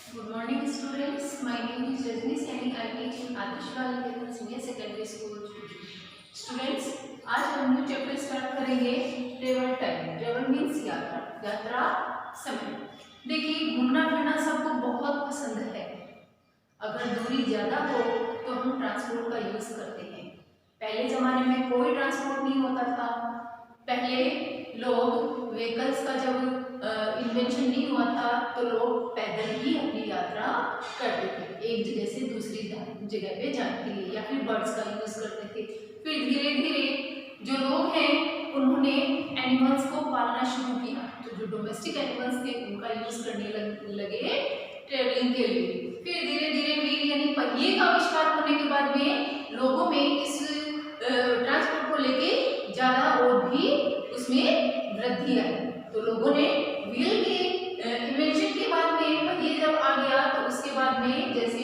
Good morning, students. My name is Rajni Saini. I teach in Adarsh Balak Senior Secondary School. Students, आज हम new chapter start करेंगे travel time. Travel means यात्रा, यात्रा समय। देखिए, घूमना फिरना सबको बहुत पसंद है। अगर दूरी ज्यादा हो तो हम ट्रांसपोर्ट का यूज करते हैं। पहले जमाने में कोई ट्रांसपोर्ट नहीं होता था। पहले लोग व्हीकल्स का जब इन्वेंशन नहीं हुआ था तो लोग पैदल ही अपनी यात्रा करते थे, एक जगह से दूसरी जगह पे जाने के लिए, या फिर बर्ड्स का यूज करते थे। फिर धीरे धीरे जो लोग हैं उन्होंने एनिमल्स को पालना शुरू किया, तो जो डोमेस्टिक एनिमल्स थे उनका यूज करने लगे ट्रेवलिंग के लिए। फिर धीरे धीरे व्हील यानी पहिए का आविष्कार होने के बाद में लोगों में इस ट्रांसपोर्ट को लेके ज्यादा और भी उसमें वृद्धि आई। तो लोगों ने व्हील के इन्वेंशन के बाद में पहिए जब आ गया तो उसके बाद में जैसे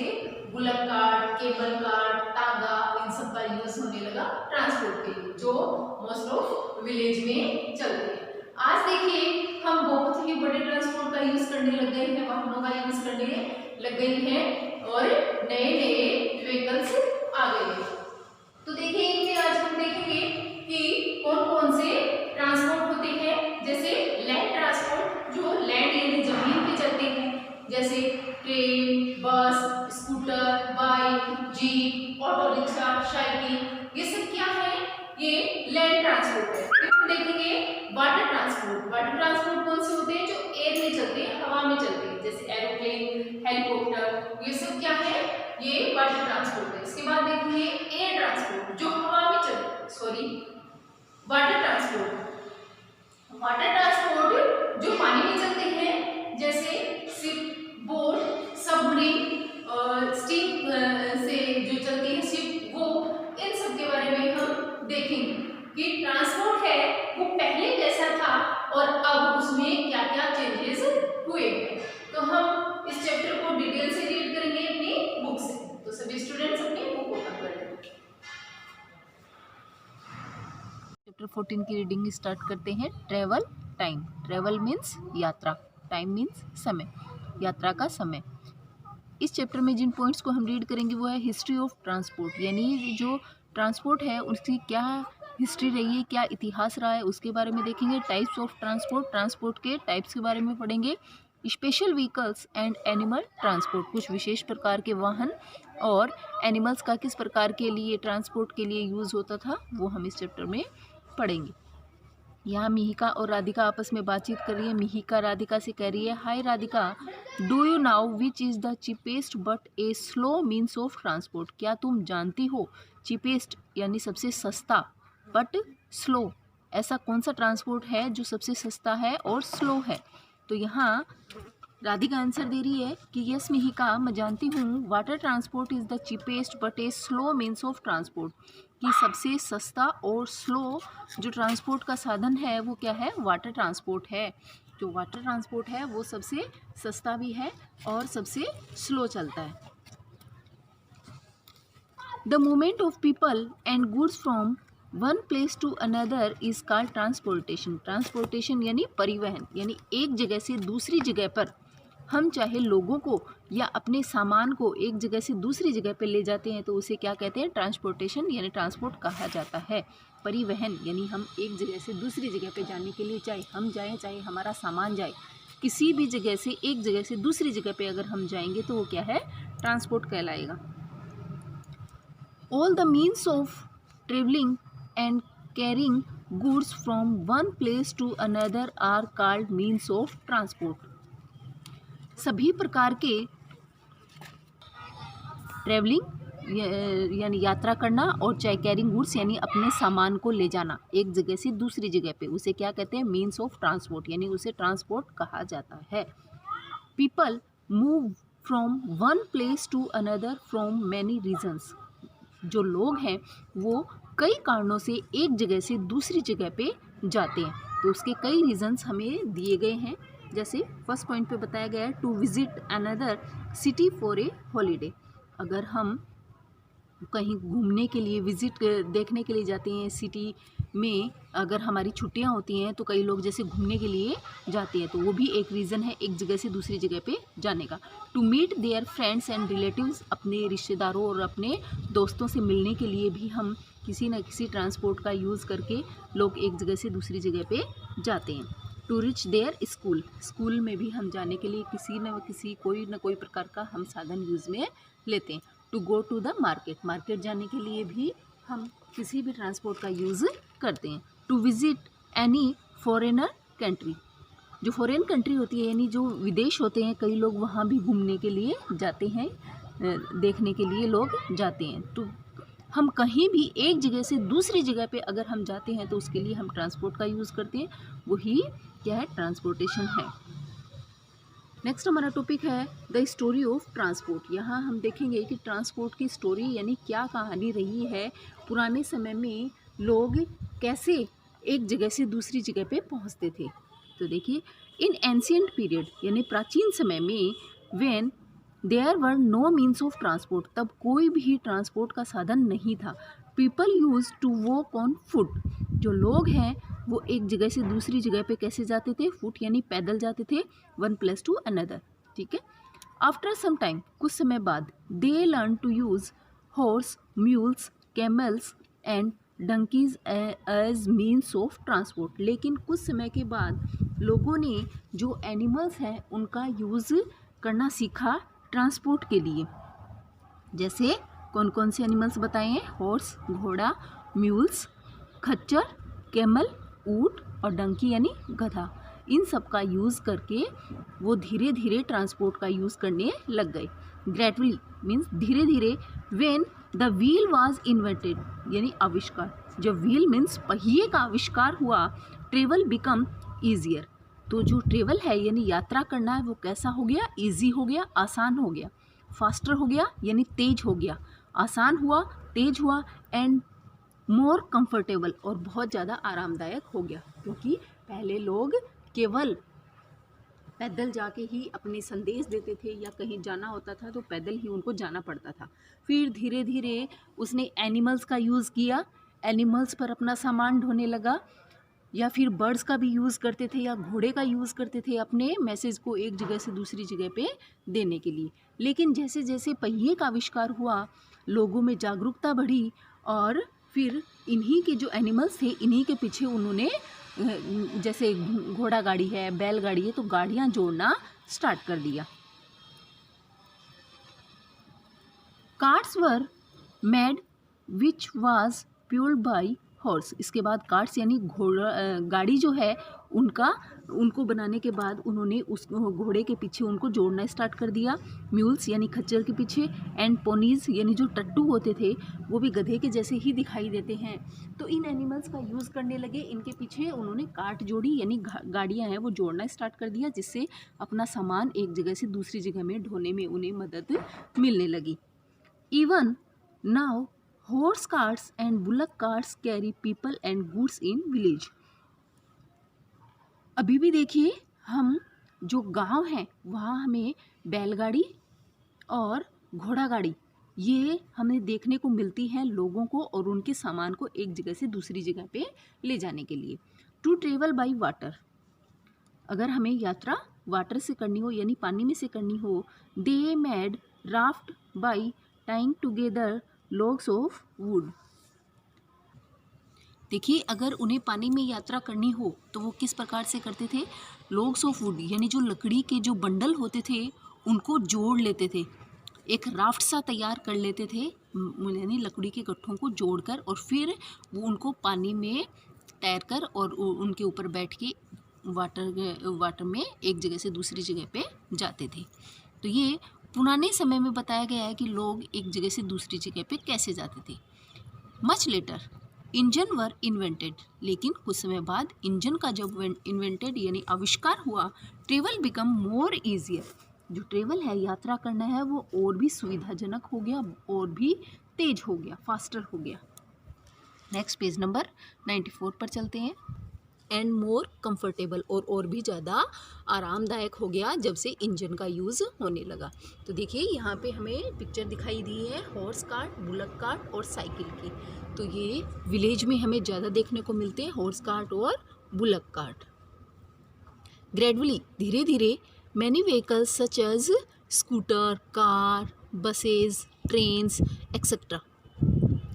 बुलक कार्ट, केबल कार्ट, तागा, इन सब का यूज होने लगा ट्रांसपोर्ट के लिए, जो मोस्ट ऑफ विलेज में चलते हैं। आज देखिए हम बहुत ही बड़े ट्रांसपोर्ट का यूज करने लग गए हैं, वाहनों का यूज करने लग गई हैं और नए नए व्हीकल्स आ गए हैं। तो देखिए इनमें आज हम देखेंगे कि कौन कौन से ट्रांसपोर्ट होते हैं। जैसे लैंड ट्रांसपोर्ट, जो लैंड यानी जमीन पे चलते हैं, जैसे ट्रेन, बस, scooter, bike, jeep, auto rickshaw, cycle, ये सब क्या है? ये लैंड ट्रांसपोर्ट है। फिर हम देखेंगे वाटर ट्रांसपोर्ट। वाटर ट्रांसपोर्ट कौन से होते हैं? जो एयर में चलते हैं, हवा में चलते हैं, जैसे एरोप्लेन, हेलीकॉप्टर, ये सब क्या है? ये वाटर ट्रांसपोर्ट है। इसके बाद देखेंगे एयर ट्रांसपोर्ट, जो हवा में वाटर ट्रांसपोर्ट। वाटर ट्रांसपोर्ट जो पानी में चलते हैं, जैसे शिप, बोट, सबमरीन, स्टीम से जो चलती है शिप, वो इन सब के बारे में हम देखेंगे कि ट्रांसपोर्ट है वो पहले कैसा था और अब उसमें क्या क्या चेंजेस हुए हैं। तो हम इस चैप्टर को डिटेल से रीड करेंगे अपनी बुक से। तो सभी स्टूडेंट्स अपनी बुक ओपन कर लें। चैप्टर 14 की रीडिंग स्टार्ट करते हैं। Travel time. ट्रेवल मीन्स यात्रा, टाइम मीन्स समय, यात्रा का समय। इस चैप्टर में जिन पॉइंट्स को हम रीड करेंगे वो है हिस्ट्री ऑफ ट्रांसपोर्ट, यानी जो ट्रांसपोर्ट है उसकी क्या हिस्ट्री रही है, क्या इतिहास रहा है, उसके बारे में देखेंगे। टाइप्स ऑफ ट्रांसपोर्ट, ट्रांसपोर्ट के टाइप्स के बारे में पढ़ेंगे। Special vehicles and animal transport, कुछ विशेष प्रकार के वाहन और एनिमल्स का किस प्रकार के लिए ट्रांसपोर्ट के लिए यूज़ होता था वो हम इस चैप्टर में पढ़ेंगे। यहाँ मिहिका और राधिका आपस में बातचीत कर रही है। मिहिका राधिका से कह रही है, hi Radhika, do you know which is the cheapest but a slow means of transport. क्या तुम जानती हो चीपेस्ट यानी सबसे सस्ता, बट स्लो ऐसा कौन सा ट्रांसपोर्ट है जो सबसे सस्ता है और स्लो है। तो यहाँ राधिका आंसर दे रही है कि यस मिहिका, मैं जानती हूँ water transport is the cheapest but a slow means of transport, कि सबसे सस्ता और स्लो जो ट्रांसपोर्ट का साधन है वो क्या है? वाटर ट्रांसपोर्ट है। जो वाटर ट्रांसपोर्ट है वो सबसे सस्ता भी है और सबसे स्लो चलता है। The movement of people and goods from one place to another is called transportation. Transportation यानी परिवहन, यानी एक जगह से दूसरी जगह पर हम चाहे लोगों को या अपने सामान को एक जगह से दूसरी जगह पर ले जाते हैं तो उसे क्या कहते हैं? ट्रांसपोर्टेशन यानी ट्रांसपोर्ट कहा जाता है। परिवहन यानी हम एक जगह से दूसरी जगह पे जाने के लिए, चाहे हम जाएं चाहे हमारा सामान जाए, किसी भी जगह से एक जगह से दूसरी जगह पे अगर हम जाएंगे तो वो क्या है? ट्रांसपोर्ट कहलाएगा। All the means of travelling and carrying goods from one place to another are called means of transport. सभी प्रकार के ट्रैवलिंग यानी यात्रा करना और चाहे कैरिंग गुड्स यानी अपने सामान को ले जाना एक जगह से दूसरी जगह पे, उसे क्या कहते हैं? मीन्स ऑफ ट्रांसपोर्ट, यानी उसे ट्रांसपोर्ट कहा जाता है। People move from one place to another from many reasons. जो लोग हैं वो कई कारणों से एक जगह से दूसरी जगह पे जाते हैं, तो उसके कई रीजन्स हमें दिए गए हैं। जैसे फर्स्ट पॉइंट पे बताया गया है, to visit another city for a holiday. अगर हम कहीं घूमने के लिए, विजिट देखने के लिए जाते हैं सिटी में अगर हमारी छुट्टियां होती हैं तो कई लोग जैसे घूमने के लिए जाते हैं, तो वो भी एक रीज़न है एक जगह से दूसरी जगह पे जाने का। To meet their friends and relatives, अपने रिश्तेदारों और अपने दोस्तों से मिलने के लिए भी हम किसी न किसी ट्रांसपोर्ट का यूज़ करके लोग एक जगह से दूसरी जगह पे जाते हैं। To reach their school, school में भी हम जाने के लिए किसी न किसी कोई न कोई प्रकार का हम साधन यूज़ में लेते हैं। To go to the market, market जाने के लिए भी हम किसी भी ट्रांसपोर्ट का यूज़ करते हैं। To visit any foreigner country, जो फॉरेन कंट्री होती है यानी जो विदेश होते हैं, कई लोग वहाँ भी घूमने के लिए जाते हैं, देखने के लिए लोग जाते हैं। तो हम कहीं भी एक जगह से दूसरी जगह पे अगर हम जाते हैं तो उसके लिए हम ट्रांसपोर्ट का यूज़ करते हैं, वही क्या है, ट्रांसपोर्टेशन है। नेक्स्ट हमारा टॉपिक है द स्टोरी ऑफ ट्रांसपोर्ट। यहाँ हम देखेंगे कि ट्रांसपोर्ट की स्टोरी यानी क्या कहानी रही है, पुराने समय में लोग कैसे एक जगह से दूसरी जगह पे पहुँचते थे। तो देखिए, इन एंशियंट पीरियड यानी प्राचीन समय में, when there were no means of transport, तब कोई भी ट्रांसपोर्ट का साधन नहीं था। People use to walk on foot, जो लोग हैं वो एक जगह से दूसरी जगह पे कैसे जाते थे, फुट यानी पैदल जाते थे, वन प्लेस टू अनदर। ठीक है। आफ्टर सम टाइम, कुछ समय बाद, they learn to use horse, mules, camels and donkeys as means of transport. लेकिन कुछ समय के बाद लोगों ने जो एनिमल्स हैं उनका यूज़ करना सीखा ट्रांसपोर्ट के लिए। जैसे कौन कौन से एनिमल्स बताए हैं, हॉर्स घोड़ा, म्यूल्स खच्चर, कैमल ऊंट और डंकी यानी गधा। इन सब का यूज़ करके वो धीरे धीरे ट्रांसपोर्ट का यूज़ करने लग गए। ग्रेजुअली मीन्स धीरे धीरे, when the wheel was invented यानी आविष्कार, जब व्हील मीन्स पहिए का आविष्कार हुआ, ट्रेवल बिकम ईजियर, तो जो ट्रेवल है यानी यात्रा करना है वो कैसा हो गया, ईजी हो गया, आसान हो गया। फास्टर हो गया यानी तेज हो गया, आसान हुआ, तेज हुआ, एंड मोर कंफर्टेबल और बहुत ज़्यादा आरामदायक हो गया। क्योंकि पहले लोग केवल पैदल जाके ही अपने संदेश देते थे या कहीं जाना होता था तो पैदल ही उनको जाना पड़ता था। फिर धीरे धीरे उसने एनिमल्स का यूज़ किया, एनिमल्स पर अपना सामान ढोने लगा, या फिर बर्ड्स का भी यूज़ करते थे या घोड़े का यूज़ करते थे अपने मैसेज को एक जगह से दूसरी जगह पे देने के लिए। लेकिन जैसे जैसे पहिए का आविष्कार हुआ, लोगों में जागरूकता बढ़ी और फिर इन्हीं के जो एनिमल्स थे इन्हीं के पीछे उन्होंने जैसे घोड़ा गाड़ी है, बैल गाड़ी है, तो गाड़ियाँ जोड़ना स्टार्ट कर दिया। Carts were made which was pulled by horse, इसके बाद कार्ट्स यानी घोड़ा गाड़ी जो है उनको बनाने के बाद उन्होंने उस घोड़े के पीछे उनको जोड़ना स्टार्ट कर दिया। म्यूल्स यानी खच्चर के पीछे, एंड पोनीज यानी जो टट्टू होते थे वो भी गधे के जैसे ही दिखाई देते हैं, तो इन एनिमल्स का यूज़ करने लगे। इनके पीछे उन्होंने कार्ट जोड़ी यानी गाड़ियाँ हैं वो जोड़ना स्टार्ट कर दिया, जिससे अपना सामान एक जगह से दूसरी जगह में ढोने में उन्हें मदद मिलने लगी। Even now horse carts and bullock carts carry people and goods in village। अभी भी देखिए, हम जो गांव हैं वहाँ हमें बैलगाड़ी और घोड़ा गाड़ी ये हमें देखने को मिलती है लोगों को और उनके सामान को एक जगह से दूसरी जगह पे ले जाने के लिए। टू ट्रेवल बाई वाटर, अगर हमें यात्रा वाटर से करनी हो यानी पानी में से करनी हो, they made raft by tying together logs of would. देखिए, अगर उन्हें पानी में यात्रा करनी हो तो वो किस प्रकार से करते थे, लॉग्स ऑफ वुड यानी जो लकड़ी के जो बंडल होते थे उनको जोड़ लेते थे, एक राफ्ट सा तैयार कर लेते थे यानी लकड़ी के गट्ठों को जोड़कर, और फिर वो उनको पानी में तैरकर और उनके ऊपर बैठ के वाटर में एक जगह से दूसरी जगह पे जाते थे। तो ये पुराने समय में बताया गया है कि लोग एक जगह से दूसरी जगह पे कैसे जाते थे। Much later engine were invented, लेकिन कुछ समय बाद इंजन का जब इन्वेंटेड यानी आविष्कार हुआ, ट्रेवल बिकम मोर ईजियर, जो ट्रेवल है यात्रा करना है वो और भी सुविधाजनक हो गया और भी तेज हो गया, फास्टर हो गया। नेक्स्ट पेज नंबर 94 पर चलते हैं। एंड मोर कंफर्टेबल, और भी ज़्यादा आरामदायक हो गया जब से इंजन का यूज़ होने लगा। तो देखिए यहाँ पे हमें पिक्चर दिखाई दी है हॉर्स कार्ट, बुलक कार्ट और साइकिल की। तो ये विलेज में हमें ज़्यादा देखने को मिलते हैं हॉर्स कार्ट और बुलक कार्ट। ग्रेजुअली, धीरे धीरे, many vehicles such as scooter, car, buses, trains etcetera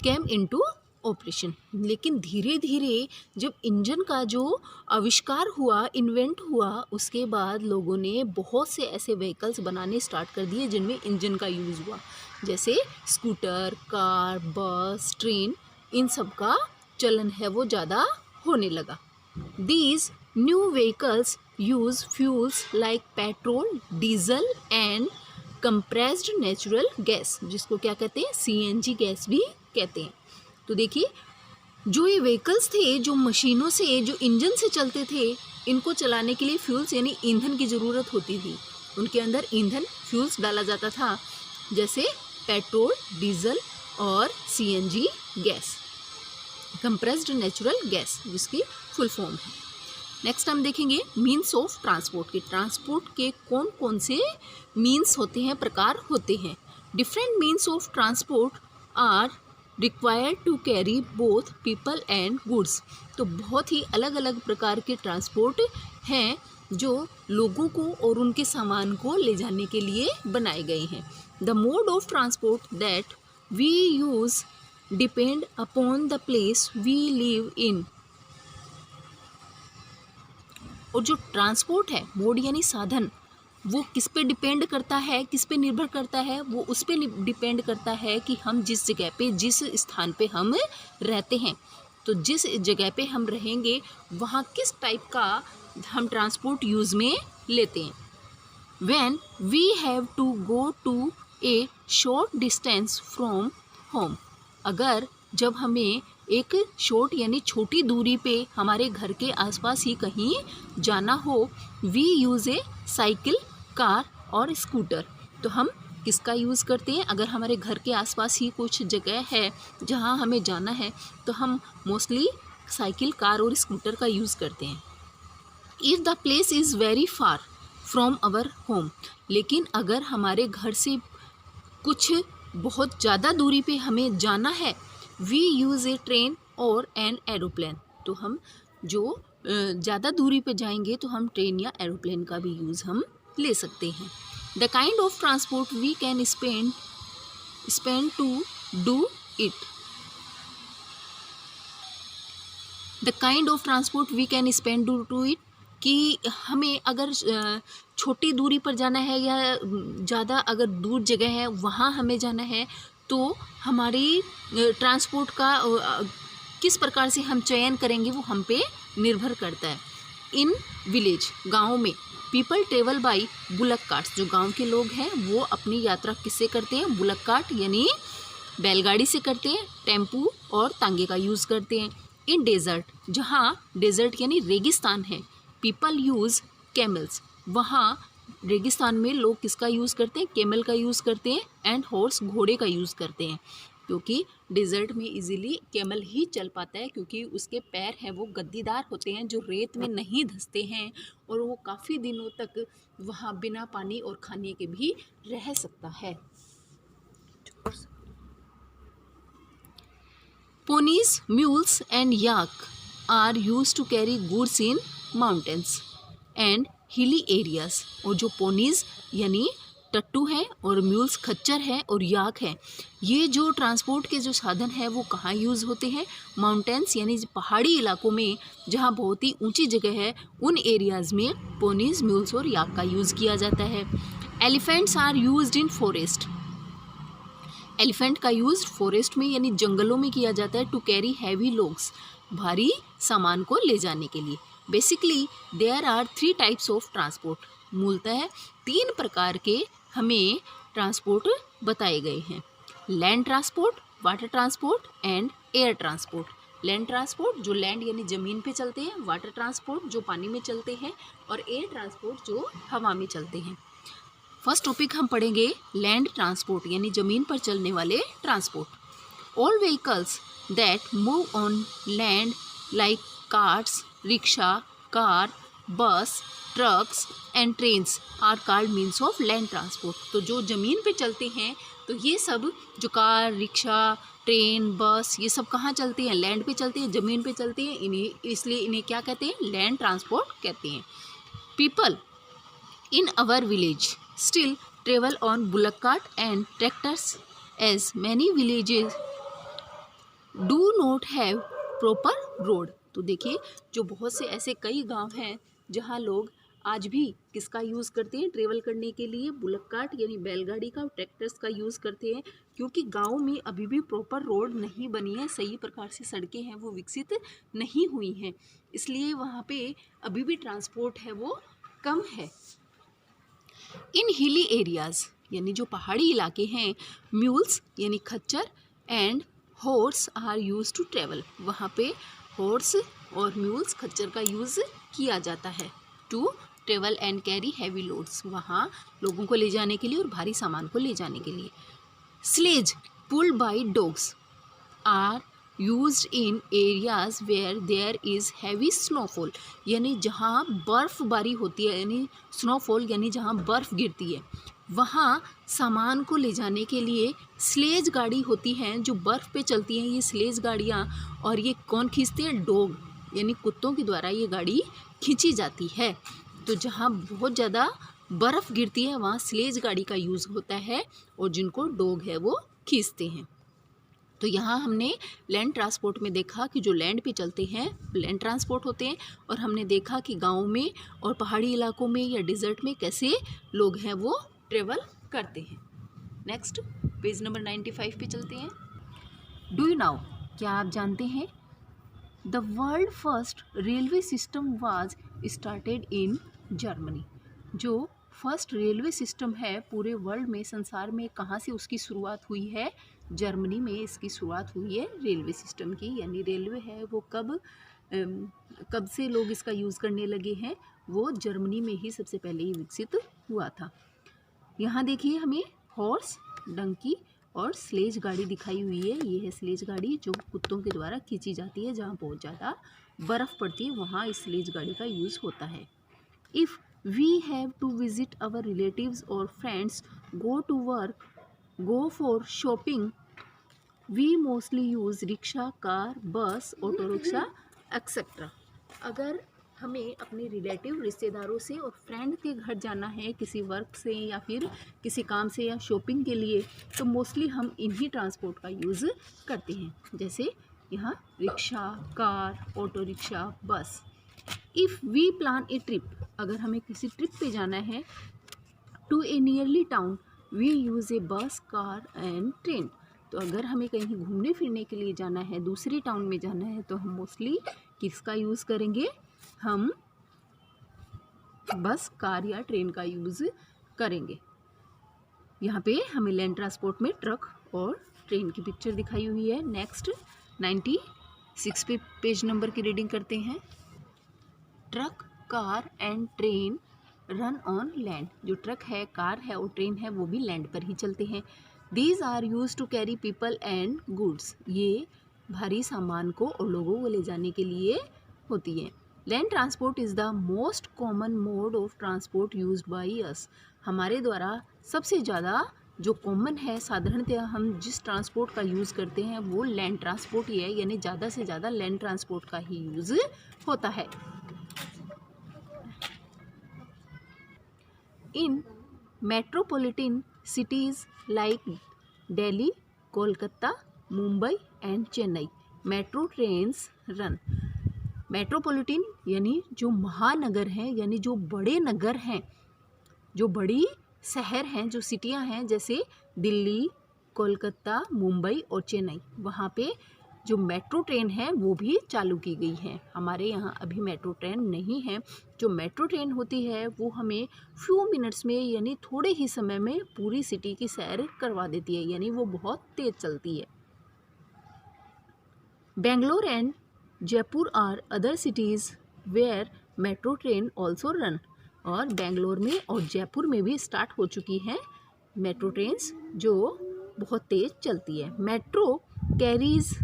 came into operation. लेकिन धीरे धीरे जब इंजन का जो आविष्कार हुआ, इन्वेंट हुआ, उसके बाद लोगों ने बहुत से ऐसे व्हीकल्स बनाने स्टार्ट कर दिए जिनमें इंजन का यूज़ हुआ, जैसे स्कूटर, कार, बस, ट्रेन, इन सब का चलन है वो ज़्यादा होने लगा। These new vehicles use fuels like petrol, diesel and compressed natural gas, जिसको क्या कहते हैं, CNG गैस भी कहते हैं। तो देखिए जो ये व्हीकल्स थे, जो मशीनों से, जो इंजन से चलते थे, इनको चलाने के लिए फ्यूल्स यानी ईंधन की ज़रूरत होती थी। उनके अंदर ईंधन फ्यूल्स डाला जाता था, जैसे पेट्रोल, डीजल और CNG gas, compressed natural gas, जिसकी फुल फॉर्म है। नेक्स्ट हम देखेंगे मीन्स ऑफ ट्रांसपोर्ट के। ट्रांसपोर्ट के कौन कौन से मीन्स होते हैं, प्रकार होते हैं। Different means of transport are required to carry both people and goods. तो बहुत ही अलग अलग प्रकार के ट्रांसपोर्ट हैं जो लोगों को और उनके सामान को ले जाने के लिए बनाए गए हैं। The mode of transport that we use depend upon the place we live in. और जो ट्रांसपोर्ट है, मोड यानी साधन, वो किस पे डिपेंड करता है, किस पे निर्भर करता है, वो उस पे डिपेंड करता है कि हम जिस जगह पे, जिस स्थान पे हम रहते हैं। तो जिस जगह पे हम रहेंगे वहाँ किस टाइप का हम ट्रांसपोर्ट यूज़ में लेते हैं। When we have to go to a short distance from home, अगर जब हमें एक शॉर्ट यानी छोटी दूरी पे हमारे घर के आसपास ही कहीं जाना हो, we use a cycle, car और स्कूटर। तो हम किसका यूज़ करते हैं, अगर हमारे घर के आसपास ही कुछ जगह है जहाँ हमें जाना है तो हम मोस्टली साइकिल, कार और स्कूटर का यूज़ करते हैं। If the place is very far from our home, लेकिन अगर हमारे घर से कुछ बहुत ज़्यादा दूरी पे हमें जाना है, वी यूज़ ए ट्रेन और एन एरोप्लेन। तो हम जो ज़्यादा दूरी पे जाएंगे तो हम ट्रेन या एरोप्लेन का भी यूज़ हम ले सकते हैं। The kind of transport we can spend to do it. The kind of transport we can spend to it, कि हमें अगर छोटी दूरी पर जाना है या ज़्यादा अगर दूर जगह है वहाँ हमें जाना है, तो हमारी ट्रांसपोर्ट का किस प्रकार से हम चयन करेंगे वो हम पे निर्भर करता है। इन विलेज, गाँव में, people travel by bullock carts. जो गांव के लोग हैं वो अपनी यात्रा किससे करते हैं, बुलक कार्ट यानी बैलगाड़ी से करते हैं, टेम्पू और तांगे का यूज़ करते हैं। इन डेजर्ट, जहाँ डेजर्ट यानी रेगिस्तान है, पीपल यूज़ कैमल्स। वहाँ रेगिस्तान में लोग किसका यूज़ करते हैं, कैमल का यूज़ करते हैं। एंड हॉर्स, घोड़े का यूज़ करते हैं, क्योंकि डेजर्ट में इजीली कैमल ही चल पाता है, क्योंकि उसके पैर हैं वो गद्दीदार होते हैं जो रेत में नहीं धंसते हैं, और वो काफ़ी दिनों तक वहाँ बिना पानी और खाने के भी रह सकता है। Ponies, mules and yak are used to carry goods in mountains and hilly areas. और जो पोनीज यानी टट्टू हैं और म्यूल्स खच्चर हैं और याक हैं, ये जो ट्रांसपोर्ट के जो साधन हैं वो कहाँ यूज़ होते हैं, माउंटेन्स यानी पहाड़ी इलाकों में जहाँ बहुत ही ऊंची जगह है, उन एरियाज़ में पोनीज, म्यूल्स और याक का यूज़ किया जाता है। Elephants are used in forest. Elephant का यूज़ फॉरेस्ट में यानी जंगलों में किया जाता है, टू कैरी हैवी लोड्स, भारी सामान को ले जाने के लिए। Basically there are 3 types of transport. मूलतः 3 प्रकार के हमें ट्रांसपोर्ट बताए गए हैं। Land transport, water transport and air transport. Land transport जो लैंड यानी ज़मीन पे चलते हैं, वाटर ट्रांसपोर्ट जो पानी में चलते हैं, और एयर ट्रांसपोर्ट जो हवा में चलते हैं। फर्स्ट टॉपिक हम पढ़ेंगे लैंड ट्रांसपोर्ट यानी ज़मीन पर चलने वाले transport. All vehicles that move on land like cars, rickshaw, car, bus, trucks and trains are called means of land transport. तो जो ज़मीन पे चलते हैं तो ये सब जो कार, रिक्शा, ट्रेन, बस ये सब कहाँ चलती हैं? लैंड पे चलती हैं, ज़मीन पे चलती हैं। इन्हें इसलिए इन्हें क्या कहते हैं? लैंड ट्रांसपोर्ट कहते हैं। People in our village still travel on bullock cart and tractors as many villages do not have proper road। तो देखिए जो बहुत से ऐसे कई गांव हैं जहां लोग आज भी किसका यूज़ करते हैं ट्रेवल करने के लिए? बुलक कार्ट यानी बैलगाड़ी का, ट्रैक्टर्स का यूज़ करते हैं, क्योंकि गांव में अभी भी प्रॉपर रोड नहीं बनी है, सही प्रकार से सड़कें हैं वो विकसित नहीं हुई हैं, इसलिए वहाँ पे अभी भी ट्रांसपोर्ट है वो कम है। इन हिली एरियाज़ यानी जो पहाड़ी इलाके हैं, म्यूल्स यानी खच्चर and horse are use to travel. वहाँ पे हॉर्स और म्यूल्स खच्चर का यूज़ किया जाता है to travel and carry heavy loads, वहाँ लोगों को ले जाने के लिए और भारी सामान को ले जाने के लिए। Sledge pulled by dogs are used in areas where there is heavy snowfall, यानी जहाँ बर्फ़बारी होती है, यानी स्नोफॉल यानी जहाँ बर्फ़ गिरती है, वहाँ सामान को ले जाने के लिए स्लेज गाड़ी होती हैं जो बर्फ़ पे चलती हैं। ये स्लेज गाड़ियाँ, और ये कौन खींचते हैं? डॉग यानी कुत्तों के द्वारा ये गाड़ी खींची जाती है। तो जहाँ बहुत ज़्यादा बर्फ़ गिरती है वहाँ स्लेज गाड़ी का यूज़ होता है और जिनको डॉग है वो खींचते हैं। तो यहाँ हमने लैंड ट्रांसपोर्ट में देखा कि जो लैंड पे चलते हैं लैंड ट्रांसपोर्ट होते हैं, और हमने देखा कि गाँव में और पहाड़ी इलाकों में या डिज़र्ट में कैसे लोग हैं वो ट्रेवल करते हैं। नेक्स्ट पेज नंबर 95 पे चलते हैं। डू यू नाउ, क्या आप जानते हैं? The world first railway system was started in Germany. जो फर्स्ट रेलवे सिस्टम है पूरे वर्ल्ड में, संसार में, कहाँ से उसकी शुरुआत हुई है? जर्मनी में इसकी शुरुआत हुई है रेलवे सिस्टम की। यानी रेलवे है वो कब से लोग इसका यूज़ करने लगे हैं? वो जर्मनी में ही सबसे पहले ही विकसित हुआ था। यहाँ देखिए हमें हॉर्स, डंकी और स्लेज गाड़ी दिखाई हुई है। ये है स्लेज गाड़ी जो कुत्तों के द्वारा खींची जाती है। जहाँ बहुत ज़्यादा बर्फ़ पड़ती है वहाँ इस स्लेज गाड़ी का यूज़ होता है। If we have to visit our relatives और friends, go to work, go for shopping, we mostly use rickshaw, car, bus, auto rickshaw etcetera. अगर हमें अपने रिलेटिव, रिश्तेदारों से और फ्रेंड के घर जाना है किसी वर्क से या फिर किसी काम से या शॉपिंग के लिए, तो मोस्टली हम इन्हीं ट्रांसपोर्ट का यूज़ करते हैं, जैसे यहाँ rickshaw, car, auto rickshaw, bus. If we plan a trip, अगर हमें किसी ट्रिप पे जाना है, to a nearly town, we use a bus, car and train. तो अगर हमें कहीं घूमने फिरने के लिए जाना है, दूसरी टाउन में जाना है, तो हम मोस्टली किसका यूज़ करेंगे? हम बस, कार या ट्रेन का यूज़ करेंगे। यहाँ पे हमें लैंड ट्रांसपोर्ट में ट्रक और ट्रेन की पिक्चर दिखाई हुई है। नेक्स्ट 96 पे पेज नंबर की रीडिंग करते हैं। Truck, car and train run on land. जो ट्रक है, कार है और ट्रेन है वो भी लैंड पर ही चलते हैं। These are use to carry people and goods. ये भारी सामान को और लोगों को ले जाने के लिए होती है। Land transport is the most common mode of transport use by us. हमारे द्वारा सबसे ज़्यादा जो कॉमन है, साधारणतः हम जिस ट्रांसपोर्ट का यूज़ करते हैं वो लैंड ट्रांसपोर्ट ही है, यानी ज़्यादा से ज़्यादा लैंड ट्रांसपोर्ट का ही यूज़ होता है। In metropolitan cities like Delhi, Kolkata, Mumbai and Chennai, metro trains run. Metropolitan यानी जो महानगर हैं, यानी जो बड़े नगर हैं, जो बड़ी शहर हैं, जो सिटियां हैं, जैसे दिल्ली, कोलकाता, मुंबई और चेन्नई, वहाँ पे जो मेट्रो ट्रेन है वो भी चालू की गई है। हमारे यहाँ अभी मेट्रो ट्रेन नहीं है। जो मेट्रो ट्रेन होती है वो हमें फ्यू मिनट्स में, यानी थोड़े ही समय में पूरी सिटी की सैर करवा देती है, यानी वो बहुत तेज़ चलती है। Bangalore and Jaipur are other cities where metro train also run. और बेंगलोर में और जयपुर में भी स्टार्ट हो चुकी हैं मेट्रो ट्रेन्स जो बहुत तेज़ चलती है। Metro carries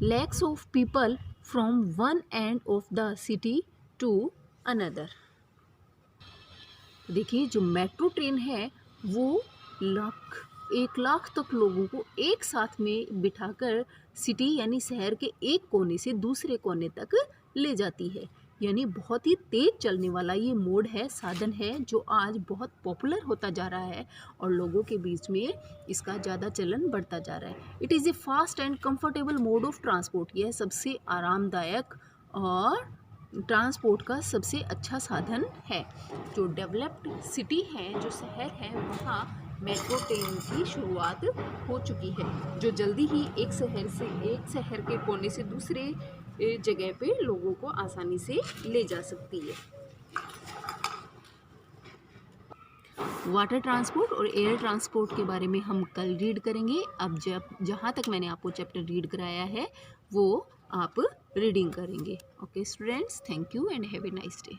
lakhs of people from one end of the city to another. देखिए जो मेट्रो ट्रेन है वो 1 लाख तक लोगों को एक साथ में बिठाकर सिटी यानी शहर के एक कोने से दूसरे कोने तक ले जाती है। यानी बहुत ही तेज चलने वाला ये मोड है, साधन है, जो आज बहुत पॉपुलर होता जा रहा है और लोगों के बीच में इसका ज़्यादा चलन बढ़ता जा रहा है। It is a fast and comfortable mode of transport. यह सबसे आरामदायक और ट्रांसपोर्ट का सबसे अच्छा साधन है। जो डेवलप्ड सिटी है, जो शहर है, वहाँ मेट्रो ट्रेन की शुरुआत हो चुकी है, जो जल्दी ही एक शहर के कोने से दूसरे जगह पे लोगों को आसानी से ले जा सकती है। वाटर ट्रांसपोर्ट और एयर ट्रांसपोर्ट के बारे में हम कल रीड करेंगे। अब जहाँ तक मैंने आपको चैप्टर रीड कराया है वो आप रीडिंग करेंगे। Okay students, thank you and have a nice day.